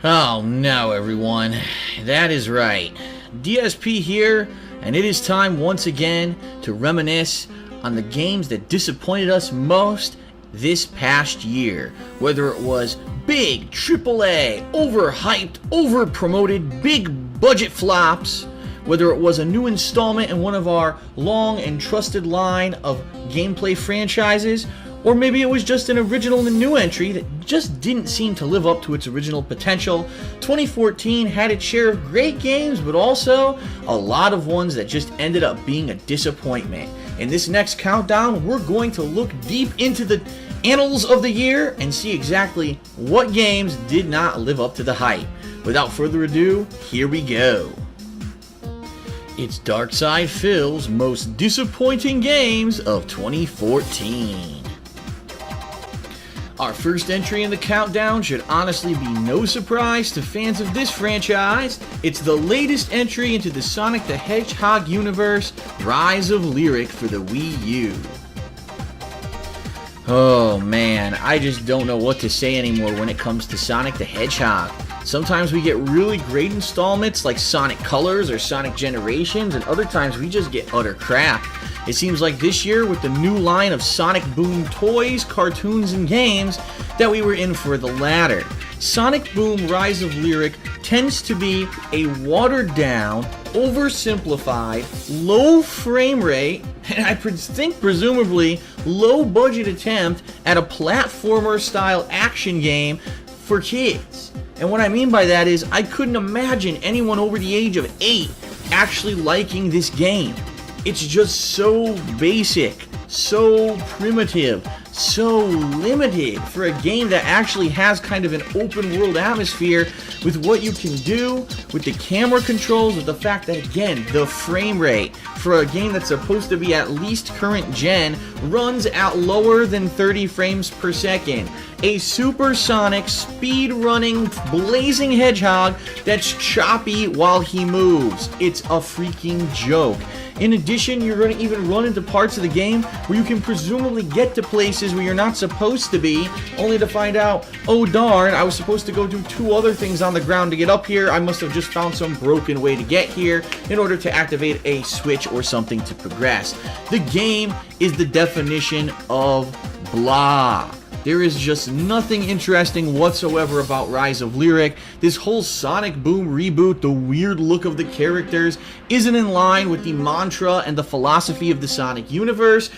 Oh no, everyone. That is right. DSP here, and it is time once again to reminisce on the games that disappointed us most this past year. Whether it was big AAA, overhyped, overpromoted, big budget flops, whether it was a new installment in one of our long and trusted line of gameplay franchises, or maybe it was just an original and new entry that just didn't seem to live up to its original potential. 2014 had its share of great games, but also a lot of ones that just ended up being a disappointment. In this next countdown, we're going to look deep into the annals of the year and see exactly what games did not live up to the hype. Without further ado, here we go. It's Darkside Phil's most disappointing games of 2014. Our first entry in the countdown should honestly be no surprise to fans of this franchise. It's the latest entry into the Sonic the Hedgehog universe, Rise of Lyric for the Wii U. Oh man, I just don't know what to say anymore when it comes to Sonic the Hedgehog. Sometimes we get really great installments like Sonic Colors or Sonic Generations, and other times we just get utter crap. It seems like this year, with the new line of Sonic Boom toys, cartoons, and games, that we were in for the latter. Sonic Boom Rise of Lyric tends to be a watered-down, oversimplified, low frame rate, and I think presumably low-budget attempt at a platformer-style action game for kids. And what I mean by that is, I couldn't imagine anyone over the age of 8 actually liking this game. It's just so basic, so primitive, so limited for a game that actually has kind of an open world atmosphere with what you can do, with the camera controls, with the fact that, again, the frame rate for a game that's supposed to be at least current gen runs at lower than 30 frames per second. A supersonic, speed-running, blazing hedgehog that's choppy while he moves. It's a freaking joke. In addition, you're going to even run into parts of the game where you can presumably get to places where you're not supposed to be, only to find out, oh darn, I was supposed to go do 2 other things on the ground to get up here. I must have just found some broken way to get here in order to activate a switch or something to progress. The game is the definition of blah. There is just nothing interesting whatsoever about Rise of Lyric. This whole Sonic Boom reboot, the weird look of the characters, isn't in line with the mantra and the philosophy of the Sonic universe.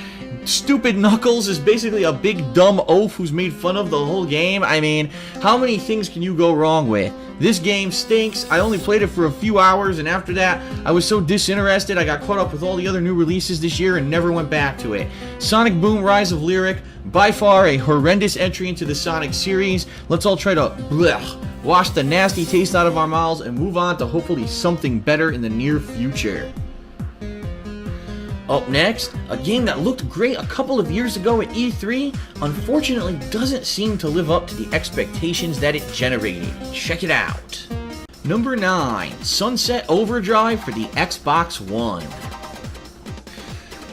Stupid Knuckles is basically a big dumb oaf who's made fun of the whole game. I mean, how many things can you go wrong with? This game stinks. I only played it for a few hours, and after that, I was so disinterested I got caught up with all the other new releases this year and never went back to it. Sonic Boom Rise of Lyric, by far a horrendous entry into the Sonic series. Let's all try to wash the nasty taste out of our mouths and move on to hopefully something better in the near future. Up next, a game that looked great a couple of years ago at E3, unfortunately doesn't seem to live up to the expectations that it generated. Check it out. Number 9, Sunset Overdrive for the Xbox One.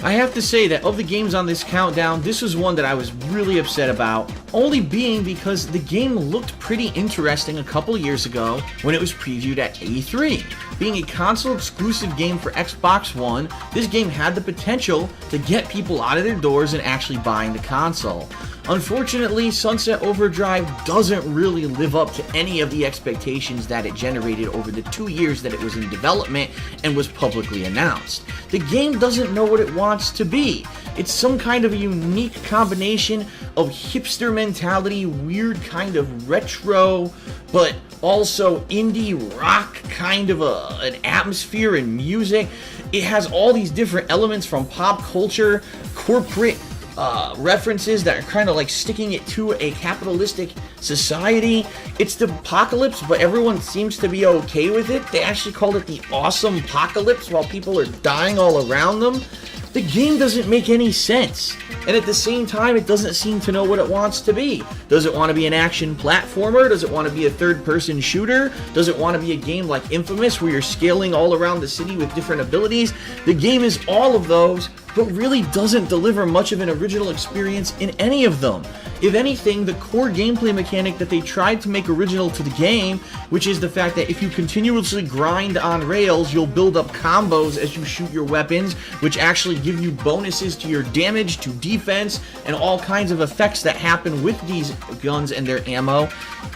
I have to say that of the games on this countdown, this was one that I was really upset about, only being because the game looked pretty interesting a couple years ago when it was previewed at E3. Being a console-exclusive game for Xbox One, this game had the potential to get people out of their doors and actually buying the console. Unfortunately, Sunset Overdrive doesn't really live up to any of the expectations that it generated over the 2 years that it was in development and was publicly announced. The game doesn't know what it wants to be. It's some kind of a unique combination of hipster mentality, weird kind of retro, but also indie rock kind of an atmosphere and music. It has all these different elements from pop culture, corporate references that are kind of like sticking it to a capitalistic society. It's the apocalypse, but everyone seems to be okay with it. They actually called it the awesome apocalypse while people are dying all around them. The game doesn't make any sense, and at the same time it doesn't seem to know what it wants to be. Does it want to be an action platformer? Does it want to be a third-person shooter? Does it want to be a game like Infamous where you're scaling all around the city with different abilities? The game is all of those, but really doesn't deliver much of an original experience in any of them. If anything, the core gameplay mechanic that they tried to make original to the game, which is the fact that if you continuously grind on rails, you'll build up combos as you shoot your weapons, which actually give you bonuses to your damage, to defense, and all kinds of effects that happen with these guns and their ammo.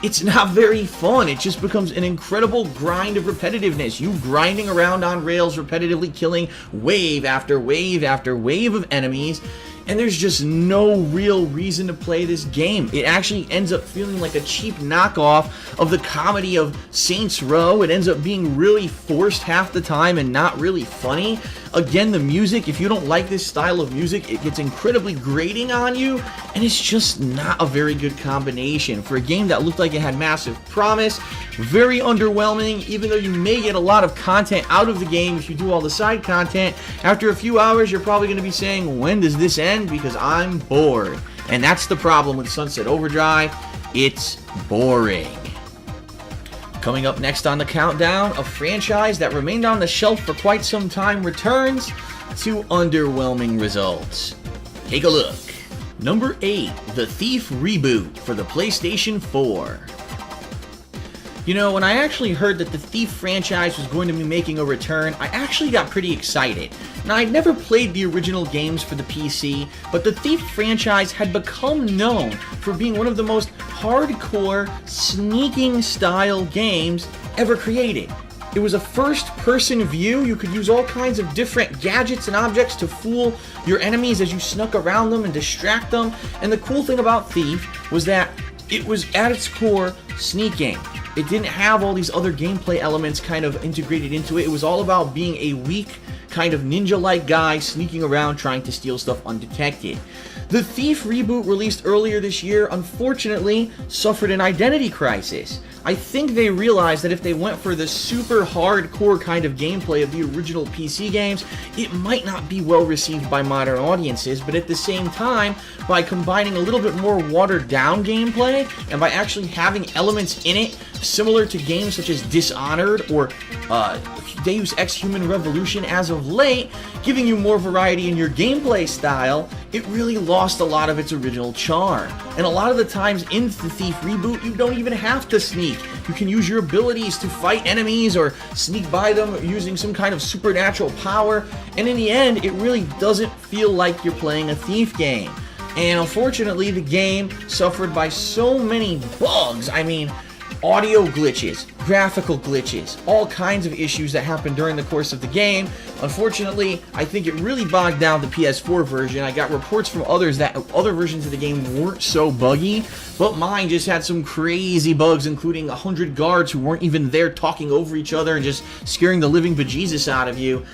It's not very fun. It just becomes an incredible grind of repetitiveness. You grinding around on rails, repetitively killing wave after wave after wave of enemies, and there's just no real reason to play this game. It actually ends up feeling like a cheap knockoff of the comedy of Saints Row. It ends up being really forced half the time and not really funny. Again, the music, if you don't like this style of music, it gets incredibly grating on you, and it's just not a very good combination. For a game that looked like it had massive promise, very underwhelming. Even though you may get a lot of content out of the game if you do all the side content, after a few hours you're probably going to be saying, when does this end? Because I'm bored. And that's the problem with Sunset Overdrive. It's boring. Coming up next on the countdown, a franchise that remained on the shelf for quite some time returns to underwhelming results. Take a look. Number 8, The Thief Reboot for the PlayStation 4. You know, when I actually heard that the Thief franchise was going to be making a return, I actually got pretty excited. Now, I'd never played the original games for the PC, but the Thief franchise had become known for being one of the most hardcore, sneaking style games ever created. It was a first-person view. You could use all kinds of different gadgets and objects to fool your enemies as you snuck around them and distract them. And the cool thing about Thief was that it was, at its core, sneaking. It didn't have all these other gameplay elements kind of integrated into it. It was all about being a weak, kind of ninja-like guy sneaking around trying to steal stuff undetected. The Thief reboot, released earlier this year, unfortunately suffered an identity crisis. I think they realized that if they went for the super hardcore kind of gameplay of the original PC games, it might not be well received by modern audiences, but at the same time, by combining a little bit more watered down gameplay, and by actually having elements in it similar to games such as Dishonored or Deus Ex Human Revolution as of late, giving you more variety in your gameplay style, it really lost a lot of its original charm. And a lot of the times in the Thief reboot, you don't even have to sneak. You can use your abilities to fight enemies or sneak by them using some kind of supernatural power, and in the end, it really doesn't feel like you're playing a Thief game. And unfortunately, the game suffered by so many bugs. I mean, audio glitches, graphical glitches, all kinds of issues that happened during the course of the game. Unfortunately, I think it really bogged down the PS4 version. I got reports from others that other versions of the game weren't so buggy, but mine just had some crazy bugs, including 100 guards who weren't even there talking over each other and just scaring the living bejesus out of you.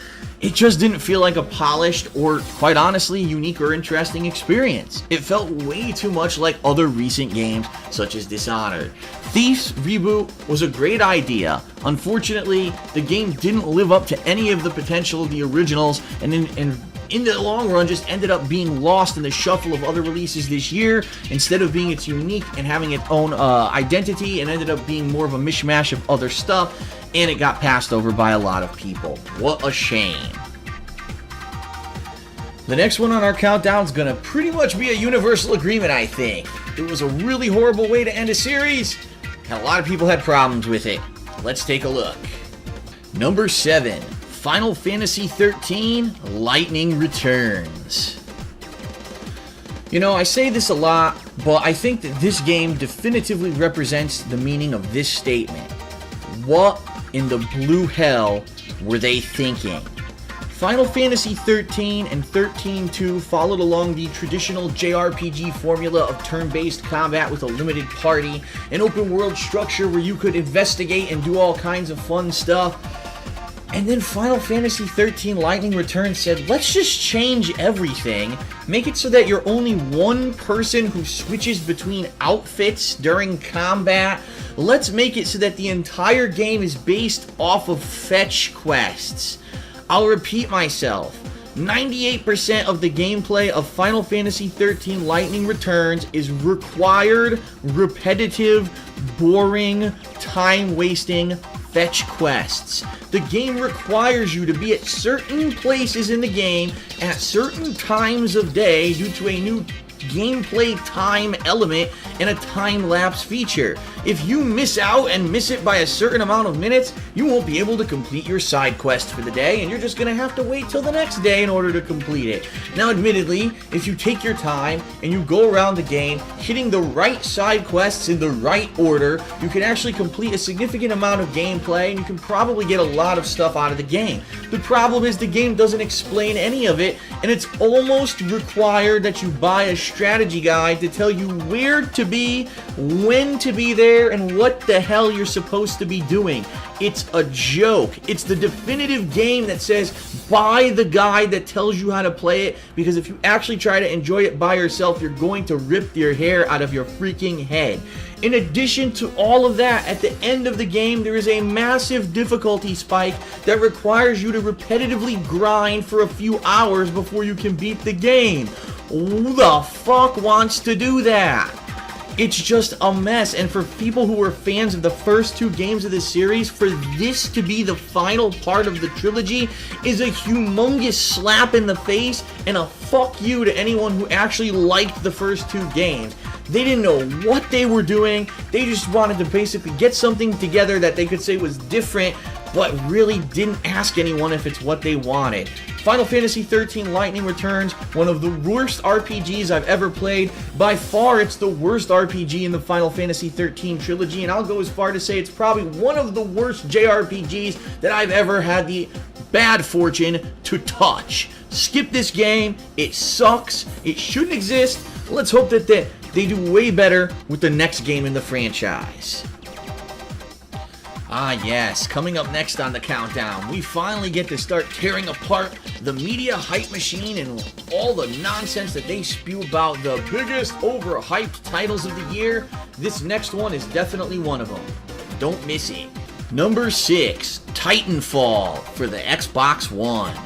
It just didn't feel like a polished or, quite honestly, unique or interesting experience. It felt way too much like other recent games, such as Dishonored. Thief's reboot was a great idea. Unfortunately, the game didn't live up to any of the potential of the originals, and in the long run just ended up being lost in the shuffle of other releases this year, instead of being its unique and having its own identity, and ended up being more of a mishmash of other stuff, and it got passed over by a lot of people. What a shame. The next one on our countdown is going to pretty much be a universal agreement, I think. It was a really horrible way to end a series, and a lot of people had problems with it. Let's take a look. Number 7, Final Fantasy XIII Lightning Returns. You know, I say this a lot, but I think that this game definitively represents the meaning of this statement. What in the blue hell were they thinking? Final Fantasy XIII and XIII-2 followed along the traditional JRPG formula of turn-based combat with a limited party, an open-world structure where you could investigate and do all kinds of fun stuff. And then Final Fantasy XIII Lightning Returns said, let's just change everything, make it so that you're only one person who switches between outfits during combat. Let's make it so that the entire game is based off of fetch quests. I'll repeat myself. 98% of the gameplay of Final Fantasy XIII Lightning Returns is required, repetitive, boring, time-wasting fetch quests. The game requires you to be at certain places in the game at certain times of day due to a new gameplay time element and a time-lapse feature. If you miss out and miss it by a certain amount of minutes, you won't be able to complete your side quest for the day, and you're just gonna have to wait till the next day in order to complete it. Now, admittedly, if you take your time and you go around the game hitting the right side quests in the right order, you can actually complete a significant amount of gameplay, and you can probably get a lot of stuff out of the game. The problem is the game doesn't explain any of it, and it's almost required that you buy a strategy guide to tell you where to be, when to be there, and what the hell you're supposed to be doing. It's a joke. It's the definitive game that says buy the guide that tells you how to play it, because if you actually try to enjoy it by yourself, you're going to rip your hair out of your freaking head. In addition to all of that, at the end of the game, there is a massive difficulty spike that requires you to repetitively grind for a few hours before you can beat the game. Who the fuck wants to do that? It's just a mess, and for people who are fans of the first two games of the series, for this to be the final part of the trilogy is a humongous slap in the face and a fuck you to anyone who actually liked the first two games. They didn't know what they were doing. They just wanted to basically get something together that they could say was different, but really didn't ask anyone if it's what they wanted. Final Fantasy XIII Lightning Returns, one of the worst RPGs I've ever played. By far, it's the worst RPG in the Final Fantasy XIII trilogy, and I'll go as far to say it's probably one of the worst JRPGs that I've ever had the bad fortune to touch. Skip this game. It sucks. It shouldn't exist. Let's hope that they do way better with the next game in the franchise. Ah yes, coming up next on the countdown, we finally get to start tearing apart the media hype machine and all the nonsense that they spew about the biggest overhyped titles of the year. This next one is definitely one of them. Don't miss it. Number 6, Titanfall for the Xbox One.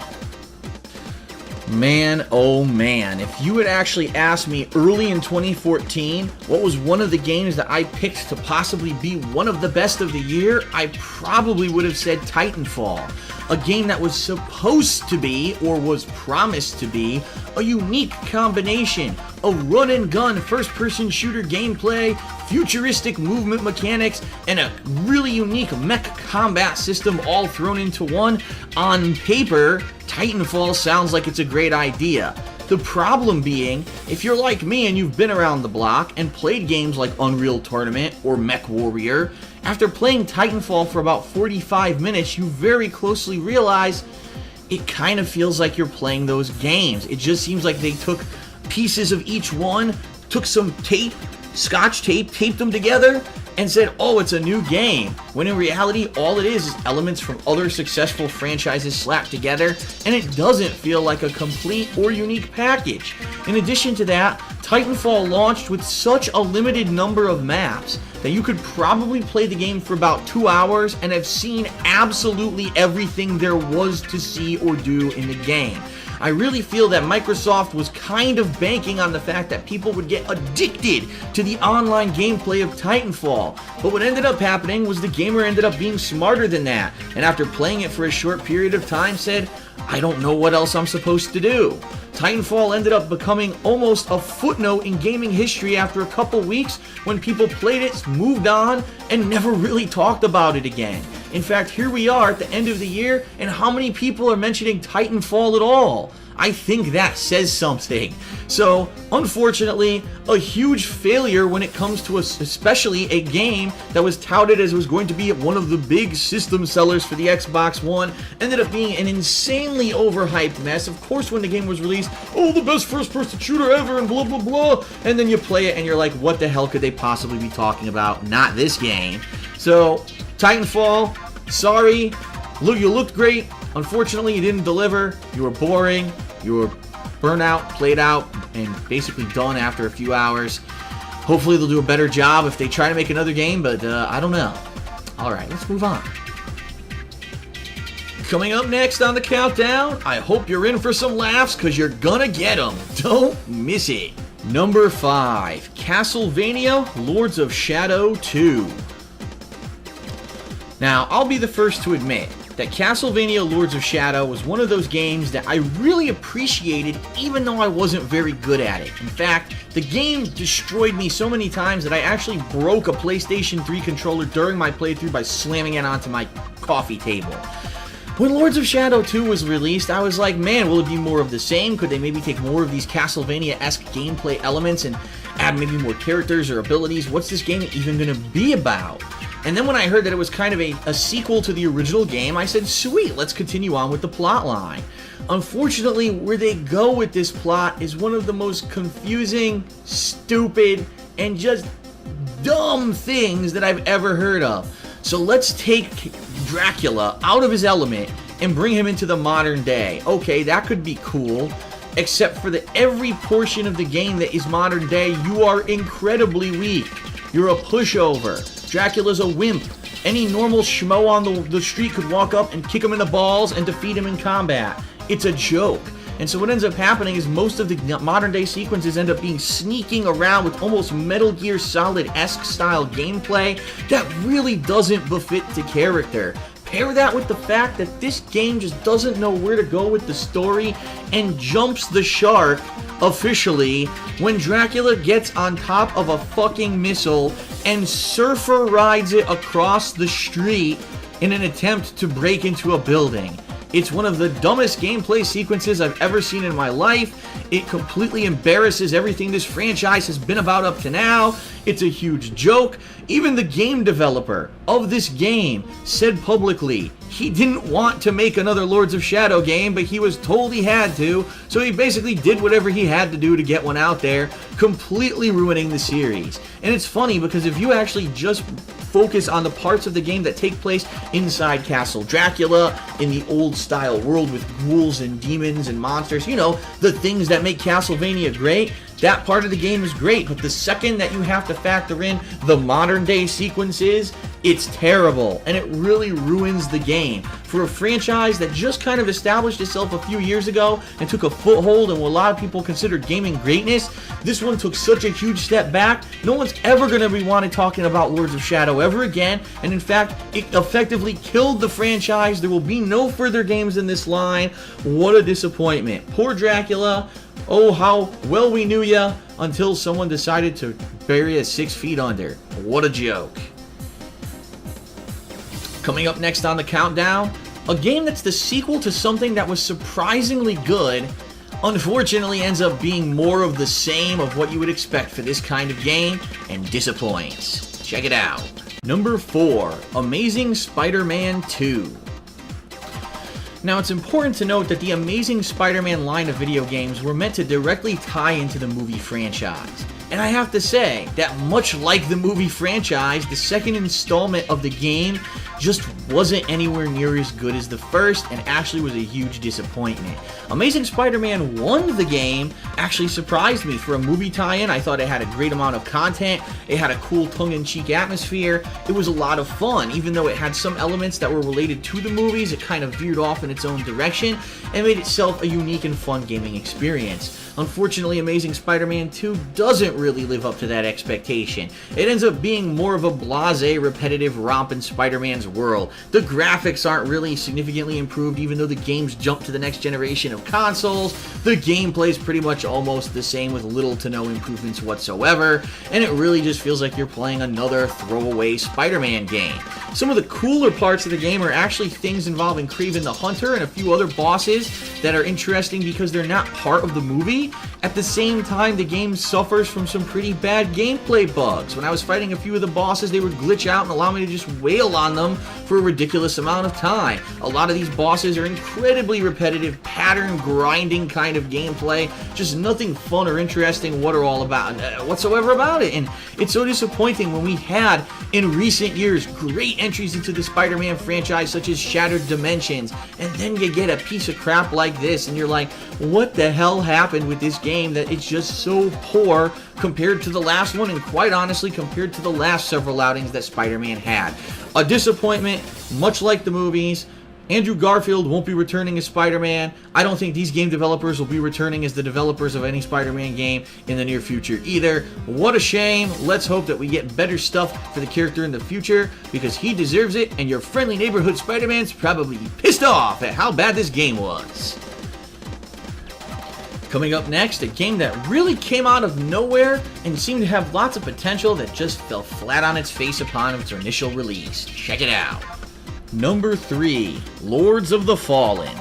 Man, oh man, if you had actually asked me early in 2014 what was one of the games that I picked to possibly be one of the best of the year, I probably would have said Titanfall. A game that was supposed to be, or was promised to be, a unique combination of run and gun first-person shooter gameplay, futuristic movement mechanics, and a really unique mech combat system all thrown into one. On paper, Titanfall sounds like it's a great idea. The problem being, if you're like me and you've been around the block and played games like Unreal Tournament or Mech Warrior, after playing Titanfall for about 45 minutes, you very closely realize it kind of feels like you're playing those games. It just seems like they took pieces of each one, took some tape, scotch tape, taped them together, and said, oh, it's a new game, when in reality all it is elements from other successful franchises slapped together, and it doesn't feel like a complete or unique package. In addition to that, Titanfall launched with such a limited number of maps that you could probably play the game for about 2 hours and have seen absolutely everything there was to see or do in the game. I really feel that Microsoft was kind of banking on the fact that people would get addicted to the online gameplay of Titanfall, but what ended up happening was the gamer ended up being smarter than that, and after playing it for a short period of time said, I don't know what else I'm supposed to do. Titanfall ended up becoming almost a footnote in gaming history after a couple weeks when people played it, moved on, and never really talked about it again. In fact, here we are at the end of the year, and how many people are mentioning Titanfall at all? I think that says something. So, unfortunately, a huge failure when it comes to especially a game that was touted as was going to be one of the big system sellers for the Xbox One, ended up being an insanely overhyped mess. Of course, when the game was released, oh, the best first-person shooter ever, and blah, blah, blah, and then you play it and you're like, what the hell could they possibly be talking about? Not this game. So, Titanfall, sorry, look, you looked great. Unfortunately, you didn't deliver. You were boring. You were burnt out, played out, and basically done after a few hours. Hopefully they'll do a better job if they try to make another game, but I don't know. Alright, let's move on. Coming up next on the countdown, I hope you're in for some laughs, because you're gonna get them. Don't miss it. Number 5, Castlevania Lords of Shadow 2. Now, I'll be the first to admit that Castlevania Lords of Shadow was one of those games that I really appreciated even though I wasn't very good at it. In fact, the game destroyed me so many times that I actually broke a PlayStation 3 controller during my playthrough by slamming it onto my coffee table. When Lords of Shadow 2 was released, I was like, man, will it be more of the same? Could they maybe take more of these Castlevania-esque gameplay elements and add maybe more characters or abilities? What's this game even going to be about? And then when I heard that it was kind of a sequel to the original game, I said, sweet, let's continue on with the plot line. Unfortunately, where they go with this plot is one of the most confusing, stupid, and just dumb things that I've ever heard of. So let's take Dracula out of his element and bring him into the modern day. Okay, that could be cool, except for that every portion of the game that is modern day, you are incredibly weak. You're a pushover. Dracula's a wimp. Any normal schmo on the street could walk up and kick him in the balls and defeat him in combat. It's a joke. And so what ends up happening is most of the modern day sequences end up being sneaking around with almost Metal Gear Solid-esque style gameplay that really doesn't befit the character. Pair that with the fact that this game just doesn't know where to go with the story and jumps the shark officially when Dracula gets on top of a fucking missile and surfer rides it across the street in an attempt to break into a building. It's one of the dumbest gameplay sequences I've ever seen in my life. It completely embarrasses everything this franchise has been about up to now. It's a huge joke. Even the game developer of this game said publicly he didn't want to make another Lords of Shadow game, but he was told he had to, so he basically did whatever he had to do to get one out there, completely ruining the series. And it's funny because if you actually just focus on the parts of the game that take place inside Castle Dracula, in the old style world with ghouls and demons and monsters, you know, the things that make Castlevania great, that part of the game is great, but the second that you have to factor in the modern day sequences, it's terrible, and it really ruins the game. For a franchise that just kind of established itself a few years ago and took a foothold in what a lot of people consider gaming greatness, this one took such a huge step back. No one's ever going to be wanting talking about Lords of Shadow ever again, and in fact, it effectively killed the franchise. There will be no further games in this line. What a disappointment. Poor Dracula. Oh, how well we knew ya until someone decided to bury us 6 feet under. What a joke. Coming up next on the countdown, a game that's the sequel to something that was surprisingly good, unfortunately ends up being more of the same of what you would expect for this kind of game, and disappoints. Check it out. Number 4, Amazing Spider-Man 2. Now, it's important to note that the Amazing Spider-Man line of video games were meant to directly tie into the movie franchise. And I have to say that much like the movie franchise, the second installment of the game just wasn't anywhere near as good as the first and actually was a huge disappointment. Amazing Spider-Man 1, the game, actually surprised me. For a movie tie-in, I thought it had a great amount of content, it had a cool tongue-in-cheek atmosphere, it was a lot of fun. Even though it had some elements that were related to the movies, it kind of veered off in its own direction and made itself a unique and fun gaming experience. Unfortunately, Amazing Spider-Man 2 doesn't really live up to that expectation. It ends up being more of a blasé, repetitive romp in Spider-Man's world. The graphics aren't really significantly improved, even though the game's jumped to the next generation of consoles. The gameplay is pretty much almost the same with little to no improvements whatsoever, and it really just feels like you're playing another throwaway Spider-Man game. Some of the cooler parts of the game are actually things involving Kraven the Hunter and a few other bosses that are interesting because they're not part of the movie. At the same time, the game suffers from some pretty bad gameplay bugs. When I was fighting a few of the bosses, they would glitch out and allow me to just wail on them for a ridiculous amount of time. A lot of these bosses are incredibly repetitive, pattern grinding kind of gameplay, just nothing fun or interesting whatsoever about it. And it's so disappointing when we had, in recent years, great entries into the Spider-Man franchise such as Shattered Dimensions, and then you get a piece of crap like this and you're like, what the hell happened with this game that it's just so poor compared to the last one, and quite honestly compared to the last several outings that Spider-Man had. A disappointment, much like the movies. Andrew Garfield won't be returning as Spider-Man. I don't think these game developers will be returning as the developers of any Spider-Man game in the near future either. What a shame. Let's hope that we get better stuff for the character in the future, because he deserves it, and your friendly neighborhood Spider-Man's probably pissed off at how bad this game was. Coming up next, a game that really came out of nowhere and seemed to have lots of potential that just fell flat on its face upon its initial release. Check it out. Number 3, Lords of the Fallen.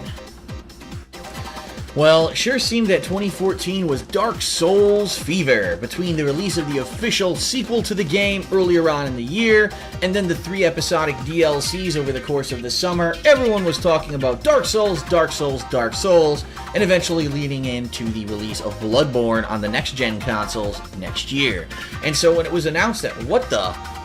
Well, it sure seemed that 2014 was Dark Souls fever, between the release of the official sequel to the game earlier on in the year, and then the 3 episodic DLCs over the course of the summer. Everyone was talking about Dark Souls, Dark Souls, Dark Souls, and eventually leading into the release of Bloodborne on the next-gen consoles next year. And so when it was announced that,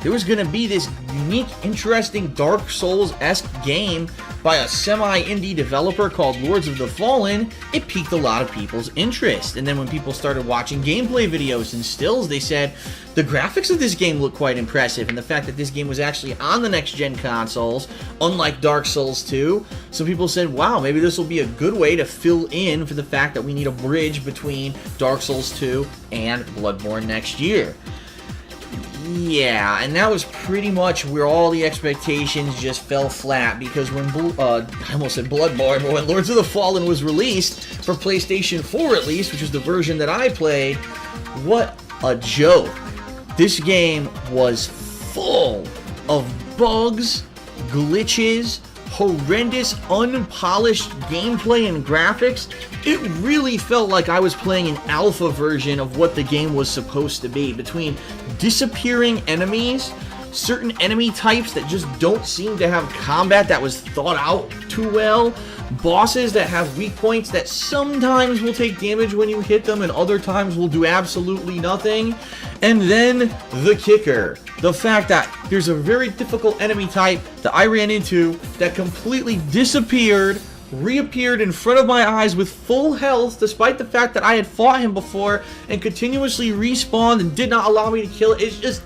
there was going to be this unique, interesting Dark Souls-esque game by a semi-indie developer called Lords of the Fallen, it piqued a lot of people's interest. And then when people started watching gameplay videos and stills, they said, the graphics of this game look quite impressive, and the fact that this game was actually on the next-gen consoles, unlike Dark Souls 2, so people said, wow, maybe this will be a good way to fill in for the fact that we need a bridge between Dark Souls 2 and Bloodborne next year. Yeah, and that was pretty much where all the expectations just fell flat, because when, I almost said Bloodborne, but when Lords of the Fallen was released, for PlayStation 4 at least, which was the version that I played, what a joke. This game was full of bugs, glitches, horrendous, unpolished gameplay and graphics. It really felt like I was playing an alpha version of what the game was supposed to be, between disappearing enemies, certain enemy types that just don't seem to have combat that was thought out too well, bosses that have weak points that sometimes will take damage when you hit them and other times will do absolutely nothing, and then the kicker. The fact that there's a very difficult enemy type that I ran into that completely disappeared, reappeared in front of my eyes with full health, despite the fact that I had fought him before, and continuously respawned and did not allow me to kill it.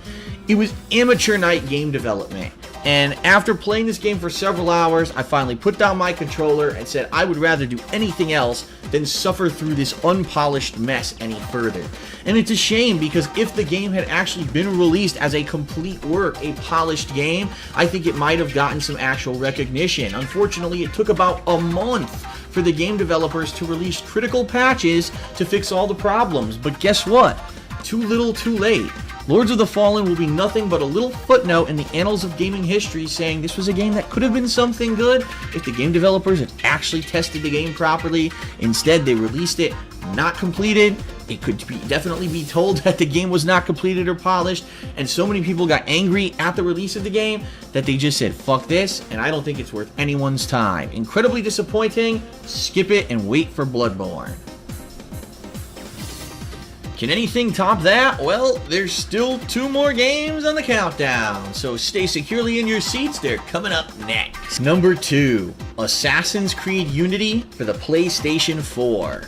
It was amateur night game development. And after playing this game for several hours, I finally put down my controller and said I would rather do anything else than suffer through this unpolished mess any further. And it's a shame, because if the game had actually been released as a complete work, a polished game, I think it might have gotten some actual recognition. Unfortunately, it took about a month for the game developers to release critical patches to fix all the problems. But guess what? Too little, too late. Lords of the Fallen will be nothing but a little footnote in the annals of gaming history, saying this was a game that could have been something good if the game developers had actually tested the game properly. Instead, they released it not completed. It could definitely be told that the game was not completed or polished, and so many people got angry at the release of the game that they just said, fuck this, and I don't think it's worth anyone's time. Incredibly disappointing. Skip it and wait for Bloodborne. Can anything top that? Well, there's still 2 more games on the countdown, so stay securely in your seats, they're coming up next. Number 2, Assassin's Creed Unity for the PlayStation 4.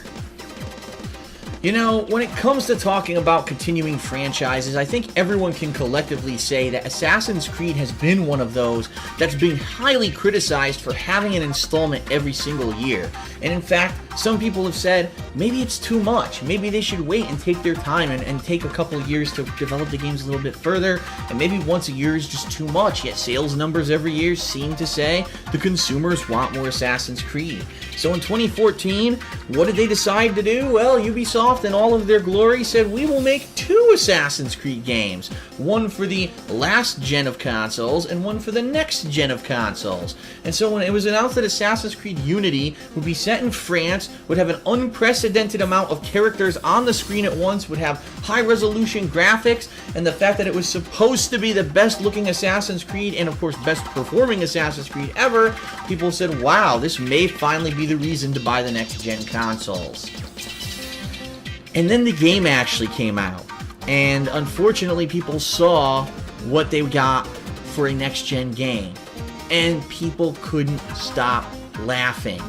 You know, when it comes to talking about continuing franchises, I think everyone can collectively say that Assassin's Creed has been one of those that's been highly criticized for having an installment every single year. And in fact, some people have said, maybe it's too much. Maybe they should wait and take their time and take a couple of years to develop the games a little bit further. And maybe once a year is just too much, yet sales numbers every year seem to say the consumers want more Assassin's Creed. So in 2014, what did they decide to do? Well, Ubisoft, in all of their glory, said we will make 2 Assassin's Creed games. One for the last gen of consoles and one for the next gen of consoles. And so when it was announced that Assassin's Creed Unity would be set in France, would have an unprecedented amount of characters on the screen at once, would have high resolution graphics, and the fact that it was supposed to be the best looking Assassin's Creed and of course best performing Assassin's Creed ever, people said, wow, this may finally be the reason to buy the next gen consoles. And then the game actually came out, and unfortunately people saw what they got for a next gen game, and people couldn't stop laughing.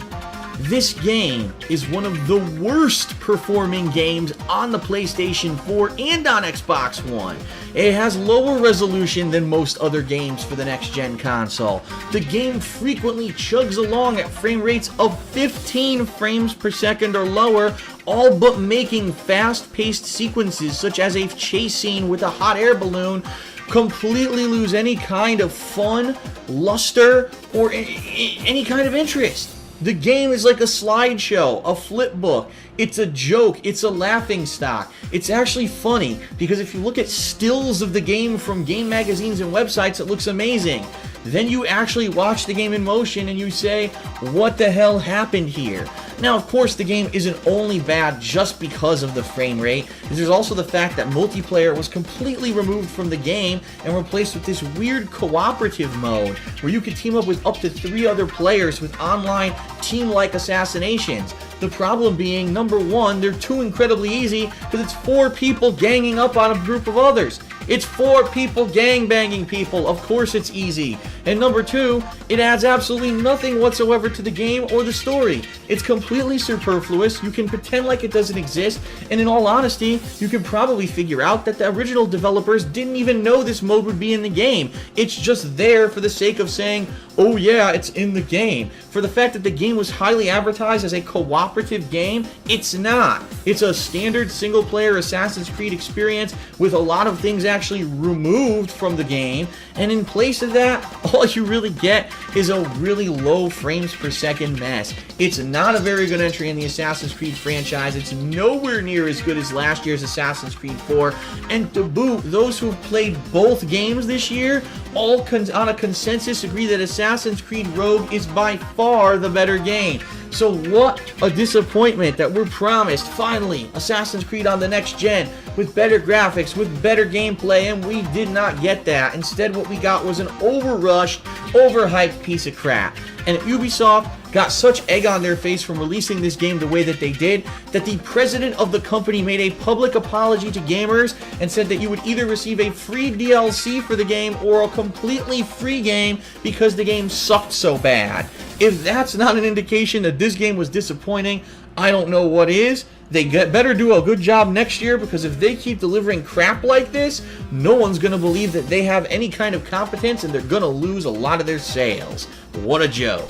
This game is one of the worst performing games on the PlayStation 4 and on Xbox One. It has lower resolution than most other games for the next-gen console. The game frequently chugs along at frame rates of 15 frames per second or lower, all but making fast-paced sequences such as a chase scene with a hot air balloon completely lose any kind of fun, luster, or any kind of interest. The game is like a slideshow, a flip book. It's a joke. It's a laughing stock. It's actually funny because if you look at stills of the game from game magazines and websites, it looks amazing. Then you actually watch the game in motion and you say, what the hell happened here? Now, of course, the game isn't only bad just because of the frame rate. There's also the fact that multiplayer was completely removed from the game and replaced with this weird cooperative mode where you could team up with up to 3 other players with online team-like assassinations. The problem being, number one, they're too incredibly easy because it's 4 people ganging up on a group of others. It's 4 people gangbanging people. Of course it's easy. And number 2, it adds absolutely nothing whatsoever to the game or the story. It's completely superfluous. You can pretend like it doesn't exist. And in all honesty, you can probably figure out that the original developers didn't even know this mode would be in the game. It's just there for the sake of saying, oh yeah, it's in the game. For the fact that the game was highly advertised as a cooperative game, it's not. It's a standard single-player Assassin's Creed experience with a lot of things actually removed from the game, and in place of that, all you really get is a really low frames per second mess. It's not a very good entry in the Assassin's Creed franchise. It's nowhere near as good as last year's Assassin's Creed 4, and to boot, those who've played both games this year all on a consensus agree that Assassin's Creed Rogue is by far the better game. So what a disappointment that we're promised, finally, Assassin's Creed on the next gen with better graphics, with better gameplay, and we did not get that. Instead, what we got was an overrushed, overhyped piece of crap. And Ubisoft got such egg on their face from releasing this game the way that they did, that the president of the company made a public apology to gamers and said that you would either receive a free DLC for the game or a completely free game because the game sucked so bad. If that's not an indication that this game was disappointing, I don't know what is. They better do a good job next year, because if they keep delivering crap like this, no one's going to believe that they have any kind of competence, and they're going to lose a lot of their sales. What a joke.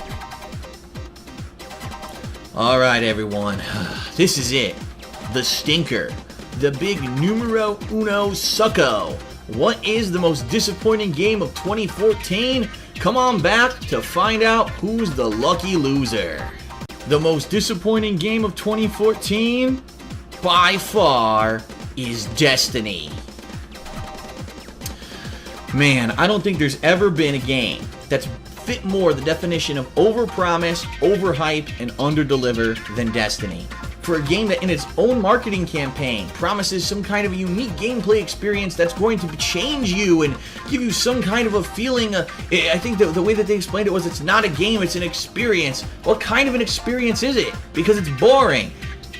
Alright everyone, this is it. The stinker. The big numero uno sucko. What is the most disappointing game of 2014? Come on back to find out who's the lucky loser. The most disappointing game of 2014, by far, is Destiny. Man, I don't think there's ever been a game that's fit more the definition of overpromise, overhype, and underdeliver than Destiny. For a game that in its own marketing campaign promises some kind of a unique gameplay experience that's going to change you and give you some kind of a feeling. I think the way that they explained it was it's not a game, it's an experience. What kind of an experience is it? Because it's boring.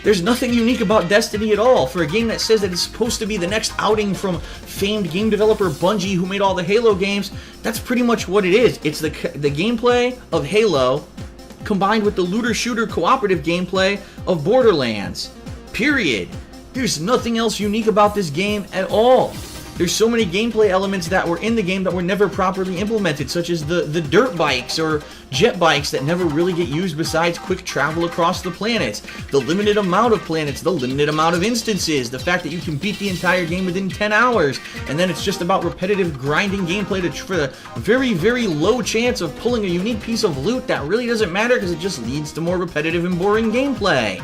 There's nothing unique about Destiny at all. For a game that says that it's supposed to be the next outing from famed game developer Bungie, who made all the Halo games, that's pretty much what it is. It's the gameplay of Halo combined with the looter-shooter cooperative gameplay of Borderlands. Period. There's nothing else unique about this game at all. There's so many gameplay elements that were in the game that were never properly implemented, such as the dirt bikes or jet bikes that never really get used besides quick travel across the planets, the limited amount of planets, the limited amount of instances, the fact that you can beat the entire game within 10 hours, and then it's just about repetitive grinding gameplay for the very, very low chance of pulling a unique piece of loot that really doesn't matter because it just leads to more repetitive and boring gameplay.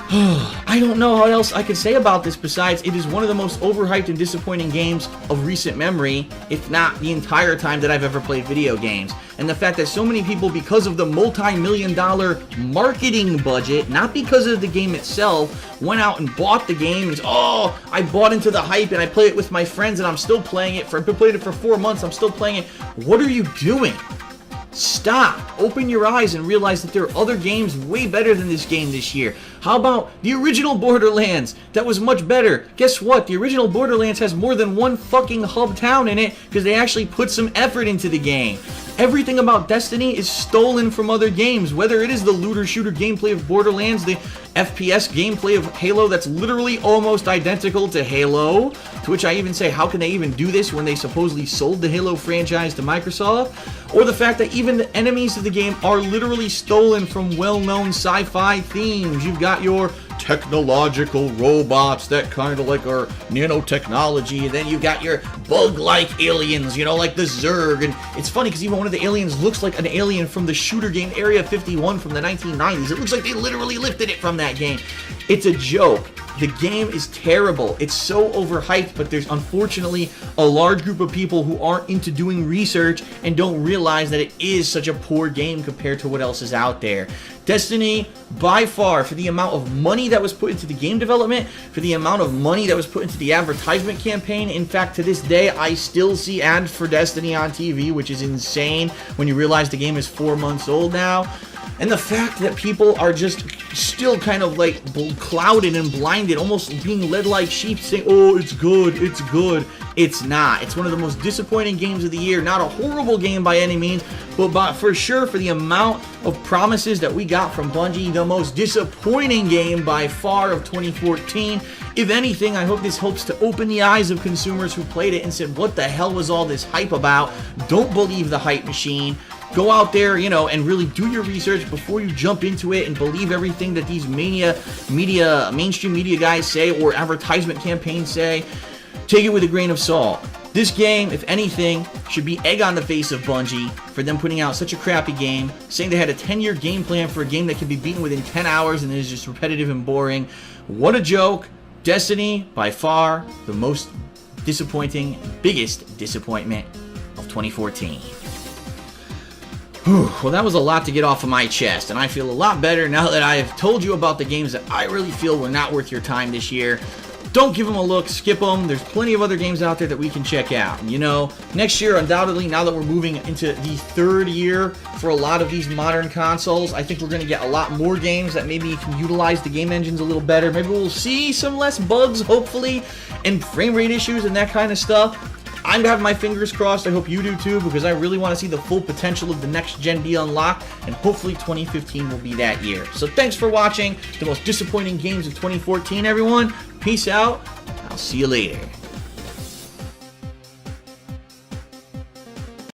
I don't know what else I could say about this besides it is one of the most overhyped and disappointing games of recent memory, if not the entire time that I've ever played video games. And the fact that so many people, because of the multi-million-dollar marketing budget, not because of the game itself, went out and bought the game and, oh, I bought into the hype and I play it with my friends and I'm still playing it. I've been playing it for 4 months, I'm still playing it. What are you doing? Stop. Open your eyes and realize that there are other games way better than this game this year. How about the original Borderlands? That was much better. Guess what? The original Borderlands has more than one fucking hub town in it because they actually put some effort into the game. Everything about Destiny is stolen from other games, whether it is the looter-shooter gameplay of Borderlands, the FPS gameplay of Halo that's literally almost identical to Halo, to which I even say, how can they even do this when they supposedly sold the Halo franchise to Microsoft? Or the fact that even the enemies of the game are literally stolen from well-known sci-fi themes. You've got your technological robots that kind of like are nanotechnology, and then you got your bug-like aliens, you know, like the Zerg. And it's funny because even one of the aliens looks like an alien from the shooter game Area 51 from the 1990s. It looks like they literally lifted it from that game. It's a joke. The game is terrible. It's so overhyped, but there's unfortunately a large group of people who aren't into doing research and don't realize that it is such a poor game compared to what else is out there. Destiny, by far, for the amount of money that was put into the game development, for the amount of money that was put into the advertisement campaign, in fact, to this day, I still see ads for Destiny on TV, which is insane when you realize the game is 4 months old now. And the fact that people are just still kind of like clouded and blinded, almost being led like sheep, saying, oh, it's good, it's good. It's not. It's one of the most disappointing games of the year. Not a horrible game by any means, but for sure, for the amount of promises that we got from Bungie, the most disappointing game by far of 2014. If anything, I hope this helps to open the eyes of consumers who played it and said, what the hell was all this hype about? Don't believe the hype machine. Go out there, you know, and really do your research before you jump into it and believe everything that these mainstream media guys say or advertisement campaigns say. Take it with a grain of salt. This game, if anything, should be egg on the face of Bungie for them putting out such a crappy game, saying they had a 10-year game plan for a game that can be beaten within 10 hours and is just repetitive and boring. What a joke. Destiny, by far, the most disappointing, biggest disappointment of 2014. Well, that was a lot to get off of my chest, and I feel a lot better now that I have told you about the games that I really feel were not worth your time this year. Don't give them a look, skip them. There's plenty of other games out there that we can check out. You know, next year, undoubtedly, now that we're moving into the third year for a lot of these modern consoles, I think we're going to get a lot more games that maybe can utilize the game engines a little better. Maybe we'll see some less bugs, hopefully, and frame rate issues and that kind of stuff. I'm having my fingers crossed. I hope you do too, because I really want to see the full potential of the next gen be unlocked, and hopefully 2015 will be that year. So thanks for watching the most disappointing games of 2014, everyone. Peace out. I'll see you later.